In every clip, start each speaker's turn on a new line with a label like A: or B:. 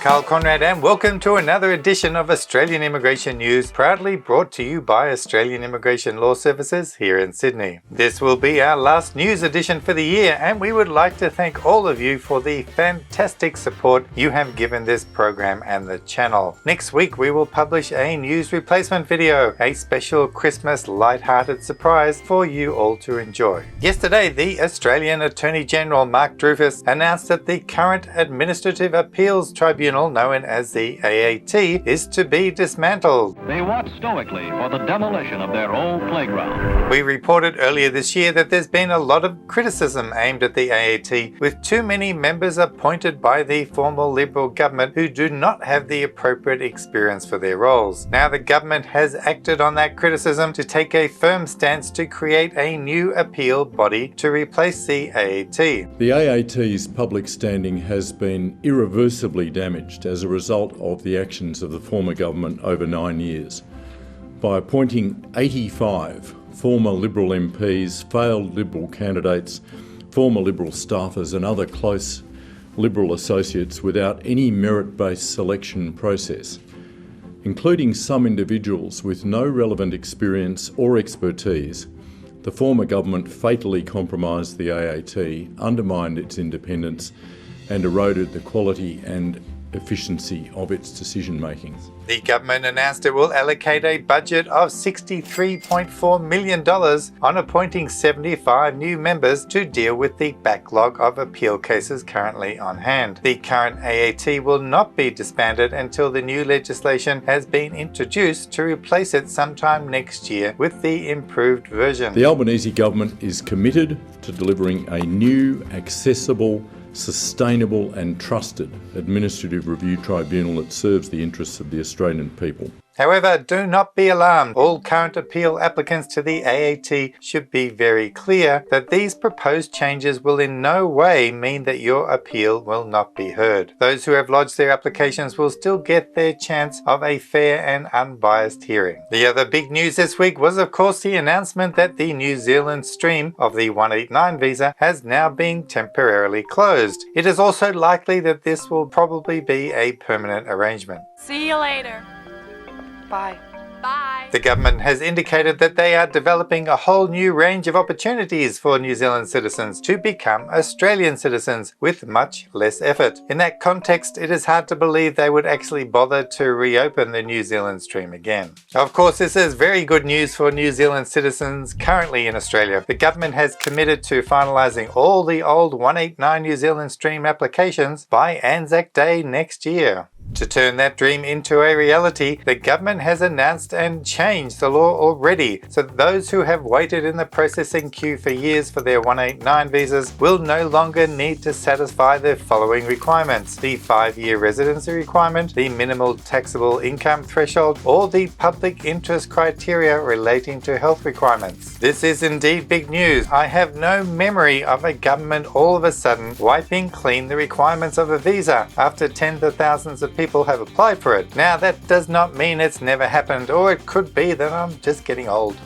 A: Karl Konrad and welcome to another edition of Australian Immigration News, proudly brought to you by Australian Immigration Law Services here in Sydney. This will be our last news edition for the year, and we would like to thank all of you for the fantastic support you have given this program and the channel. Next week we will publish a news replacement video, a special Christmas light-hearted surprise for you all to enjoy. Yesterday, the Australian Attorney General Mark Dreyfus announced that the current Administrative Appeals Tribunal, known as the AAT, is to be dismantled.
B: They watch stoically for the demolition of their old playground.
A: We reported earlier this year that there's been a lot of criticism aimed at the AAT, with too many members appointed by the former Liberal government who do not have the appropriate experience for their roles. Now the government has acted on that criticism to take a firm stance to create a new appeal body to replace the AAT.
C: The AAT's public standing has been irreversibly damaged as a result of the actions of the former government over 9 years. By appointing 85 former Liberal MPs, failed Liberal candidates, former Liberal staffers and other close Liberal associates without any merit-based selection process, including some individuals with no relevant experience or expertise, the former government fatally compromised the AAT, undermined its independence and eroded the quality and efficiency of its decision-making.
A: The government announced it will allocate a budget of $63.4 million on appointing 75 new members to deal with the backlog of appeal cases currently on hand. The current AAT will not be disbanded until the new legislation has been introduced to replace it sometime next year with the improved version.
C: The Albanese government is committed to delivering a new, accessible, sustainable and trusted administrative review tribunal that serves the interests of the Australian people.
A: However, do not be alarmed. All current appeal applicants to the AAT should be very clear that these proposed changes will in no way mean that your appeal will not be heard. Those who have lodged their applications will still get their chance of a fair and unbiased hearing. The other big news this week was of course the announcement that the New Zealand stream of the 189 visa has now been temporarily closed. It is also likely that this will probably be a permanent arrangement.
D: See you later. Bye. Bye.
A: The government has indicated that they are developing a whole new range of opportunities for New Zealand citizens to become Australian citizens with much less effort. In that context, it is hard to believe they would actually bother to reopen the New Zealand stream again. Of course, this is very good news for New Zealand citizens currently in Australia. The government has committed to finalising all the old 189 New Zealand stream applications by Anzac Day next year. To turn that dream into a reality, the government has announced and changed the law already, so that those who have waited in the processing queue for years for their 189 visas will no longer need to satisfy the following requirements: the 5-year residency requirement, the minimal taxable income threshold, or the public interest criteria relating to health requirements. This is indeed big news. I have no memory of a government all of a sudden wiping clean the requirements of a visa after tens of thousands of people have applied for it. Now that does not mean it's never happened, or it could be that I'm just getting old.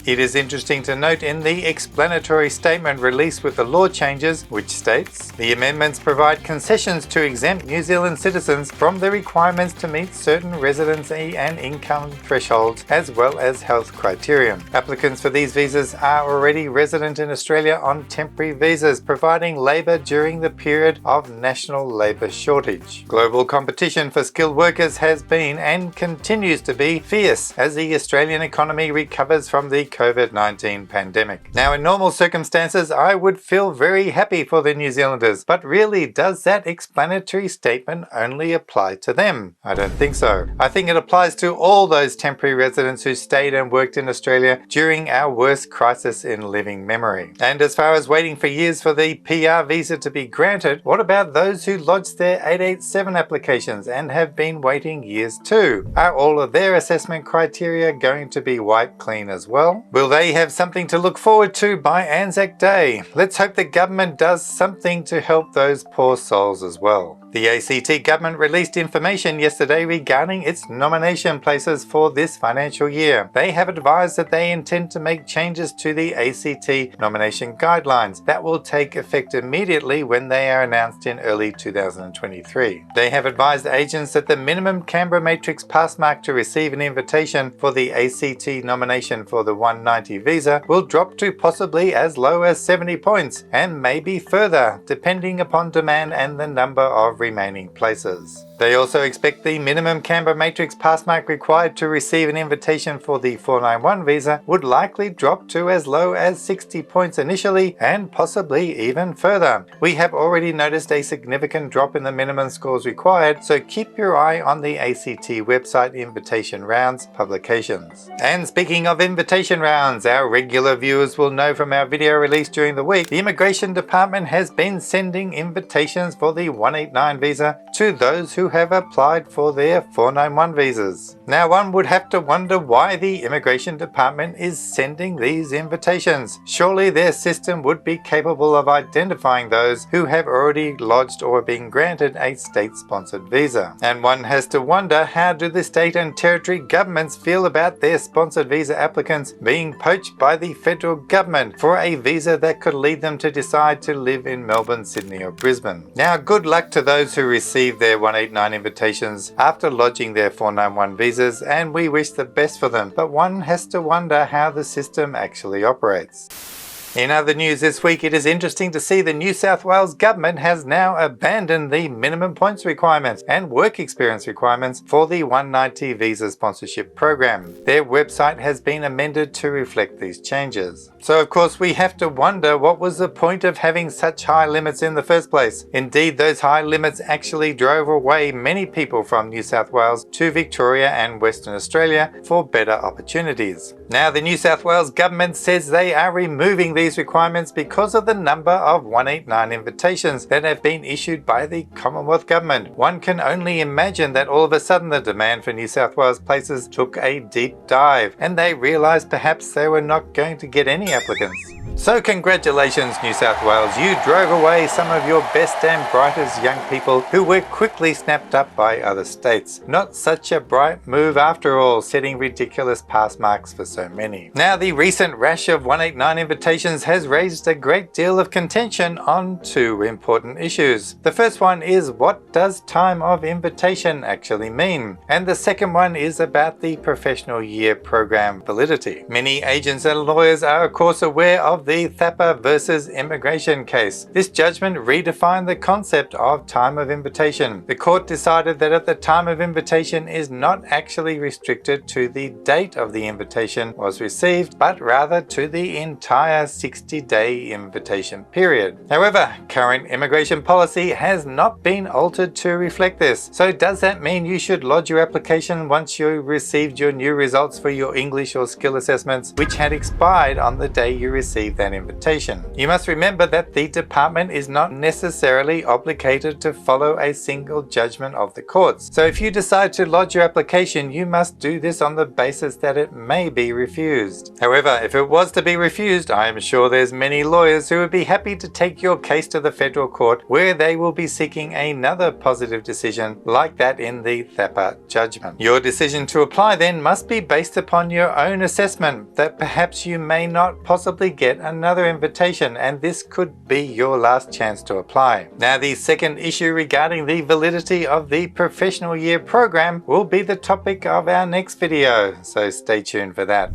A: It is interesting to note in the explanatory statement released with the law changes, which states, the amendments provide concessions to exempt New Zealand citizens from the requirements to meet certain residency and income thresholds, as well as health criteria. Applicants for these visas are already resident in Australia on temporary visas, providing labour during the period of national labour shortage. Global competition for skilled workers has been and continues to be fierce as the Australian economy recovers from the COVID-19 pandemic. Now, in normal circumstances, I would feel very happy for the New Zealanders, but really, does that explanatory statement only apply to them? I don't think so. I think it applies to all those temporary residents who stayed and worked in Australia during our worst crisis in living memory. And as far as waiting for years for the PR visa to be granted, what about those who lodged their 887 applications and have been waiting years too? Are all of their assessment criteria going to be wiped clean as well? Will they have something to look forward to by Anzac Day? Let's hope the government does something to help those poor souls as well. The ACT government released information yesterday regarding its nomination places for this financial year. They have advised that they intend to make changes to the ACT nomination guidelines that will take effect immediately when they are announced in early 2023. They have advised agents that the minimum Canberra Matrix pass mark to receive an invitation for the ACT nomination for the 190 visa will drop to possibly as low as 70 points and maybe further, depending upon demand and the number of remaining places. They also expect the minimum Canberra Matrix pass mark required to receive an invitation for the 491 visa would likely drop to as low as 60 points initially and possibly even further. We have already noticed a significant drop in the minimum scores required, so keep your eye on the ACT website invitation rounds publications. And speaking of invitation rounds, our regular viewers will know from our video released during the week, the Immigration Department has been sending invitations for the 189 visa to those who have applied for their 491 visas. Now one would have to wonder why the Immigration Department is sending these invitations. Surely their system would be capable of identifying those who have already lodged or been granted a state-sponsored visa. And one has to wonder, how do the state and territory governments feel about their sponsored visa applicants being poached by the federal government for a visa that could lead them to decide to live in Melbourne, Sydney or Brisbane? Now good luck to those who receive their 189 invitations after lodging their 491 visas, and we wish the best for them, but one has to wonder how the system actually operates. In other news this week, it is interesting to see the New South Wales government has now abandoned the minimum points requirements and work experience requirements for the 190 visa sponsorship program. Their website has been amended to reflect these changes. So of course we have to wonder, what was the point of having such high limits in the first place? Indeed, those high limits actually drove away many people from New South Wales to Victoria and Western Australia for better opportunities. Now the New South Wales government says they are removing these requirements because of the number of 189 invitations that have been issued by the Commonwealth Government. One can only imagine that all of a sudden the demand for New South Wales places took a deep dive and they realised perhaps they were not going to get any applicants. So congratulations New South Wales, you drove away some of your best and brightest young people who were quickly snapped up by other states. Not such a bright move after all, setting ridiculous pass marks for so many. Now the recent rash of 189 invitations has raised a great deal of contention on two important issues. The first one is, what does time of invitation actually mean? And the second one is about the professional year program validity. Many agents and lawyers are of course aware of the Thapar versus immigration case. This judgment redefined the concept of time of invitation. The court decided that at the time of invitation is not actually restricted to the date of the invitation was received, but rather to the entire 60-day invitation period. However, current immigration policy has not been altered to reflect this. So does that mean you should lodge your application once you received your new results for your English or skill assessments, which had expired on the day you received that invitation? You must remember that the department is not necessarily obligated to follow a single judgment of the courts. So if you decide to lodge your application, you must do this on the basis that it may be refused. However, if it was to be refused, I am sure there's many lawyers who would be happy to take your case to the federal court, where they will be seeking another positive decision like that in the Thapar judgment. Your decision to apply then must be based upon your own assessment that perhaps you may not possibly get another invitation, and this could be your last chance to apply. Now the second issue regarding the validity of the professional year program will be the topic of our next video, so stay tuned for that.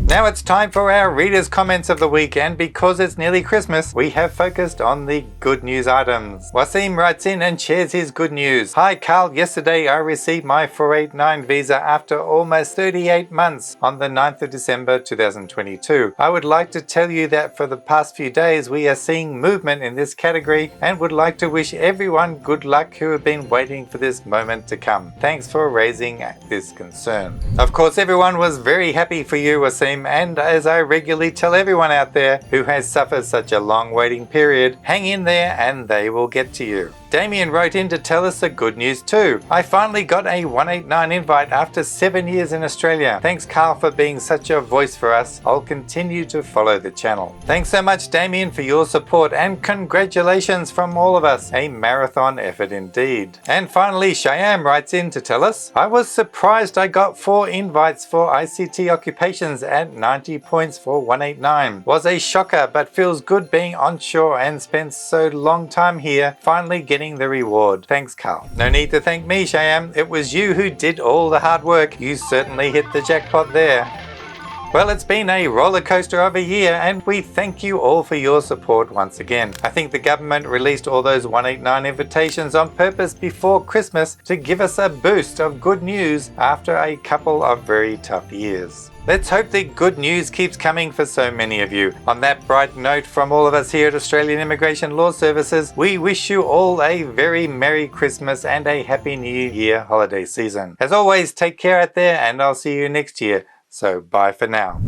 A: Now it's time for our readers' comments of the week, and because it's nearly Christmas, we have focused on the good news items. Wasim writes in and shares his good news. Hi Karl, yesterday I received my 489 visa after almost 38 months on the 9th of December 2022. I would like to tell you that for the past few days we are seeing movement in this category and would like to wish everyone good luck who have been waiting for this moment to come. Thanks for raising this concern. Of course, everyone was very happy for you, Wasim, and as I regularly tell everyone out there who has suffered such a long waiting period, hang in there and they will get to you. Damien wrote in to tell us the good news too. I finally got a 189 invite after 7 years in Australia. Thanks Karl for being such a voice for us. I'll continue to follow the channel. Thanks so much Damien for your support and congratulations from all of us. A marathon effort indeed. And finally Cheyenne writes in to tell us, I was surprised I got 4 invites for ICT occupations at 90 points for 189. Was a shocker, but feels good being onshore and spent so long time here, finally getting the reward. Thanks Karl. No need to thank me Cheyenne, it was you who did all the hard work. You certainly hit the jackpot there. Well, it's been a roller coaster of a year and we thank you all for your support once again. I think the government released all those 189 invitations on purpose before Christmas to give us a boost of good news after a couple of very tough years. Let's hope the good news keeps coming for so many of you. On that bright note from all of us here at Australian Immigration Law Services, we wish you all a very Merry Christmas and a Happy New Year holiday season. As always, take care out there and I'll see you next year. So bye for now.